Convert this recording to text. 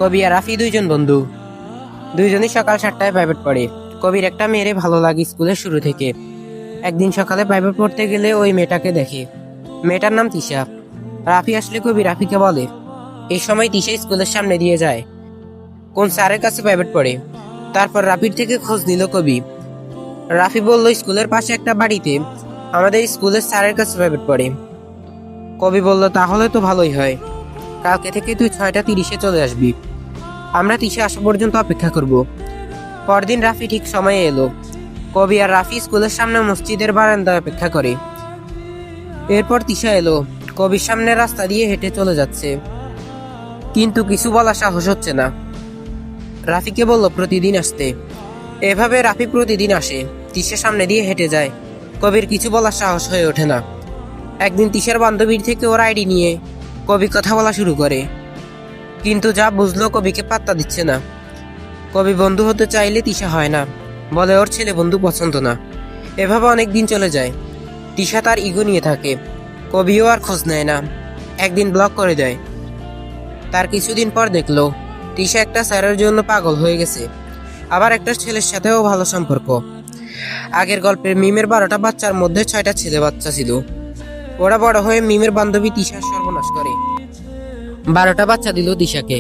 কবি আর রাফি দুইজন বন্ধু। দুইজনই সকাল 7টায় প্রাইভেট পড়ে। কবির একটা মেয়েরে ভালো লাগে স্কুলের শুরু থেকে। একদিন সকালে প্রাইভেট পড়তে গেলে ওই মেয়েটাকে দেখে। মেয়েটার নাম তিশা। রাফি আসলে কবি রাফিকে বলে। এই সময় তিশা স্কুলের সামনে দিয়ে যায়, কোন স্যারের কাছে প্রাইভেট পড়ে। তারপর রাফির থেকে খোঁজ নিল কবি। রাফি বলল স্কুলের পাশে একটা বাড়িতে আমাদের স্কুলের স্যারের কাছে প্রাইভেট পড়ে। কবি বলল তাহলে তো ভালোই হয়, কালকে থেকে তুই 6টা 30-এ চলে আসবি। আমরা তিশা আসা পর্যন্ত অপেক্ষা করব। পরদিন রাফি ঠিক সময়ে এলো। কবি আর রাফি স্কুলের সামনে মসজিদের বারান্দায় অপেক্ষা করে। এরপর তিশা এলো, কবির সামনে রাস্তা দিয়ে হেঁটে চলে যাচ্ছে, কিন্তু কিছু বলার সাহস হচ্ছে না। রাফিকে বলল প্রতিদিন আসতে। এভাবে রাফি প্রতিদিন আসে, তিশার সামনে দিয়ে হেঁটে যায়। কবির কিছু বলার সাহস হয়ে ওঠে না। একদিন তিশার বান্ধবীর থেকে ওর আইডি নিয়ে কবি কথা বলা শুরু করে, কিন্তু যা বুঝলো কবিকে পাত্তা দিচ্ছে না। কবি বন্ধু হতে চাইলে তিশা হয় না, বলে ওর ছেলে বন্ধু পছন্দ না। এভাবে অনেক দিন চলে যায়। তিশা তার ইগো নিয়ে থাকে, কবিও আর খোঁজ নেয় না, একদিন ব্লক করে দেয়। তার কিছুদিন পর দেখলো তিশা একটা স্যারের জন্য পাগল হয়ে গেছে, আবার একটা ছেলের সাথেও ভালো সম্পর্ক। আগের গল্পের মিমের 12টা বাচ্চার মধ্যে 6টা ছেলে বাচ্চা ছিল। ওরা বড় হয়ে মিমের বান্ধবী তিশার সর্বনাশ করে, 12টা বাচ্চা দিল তিশাকে।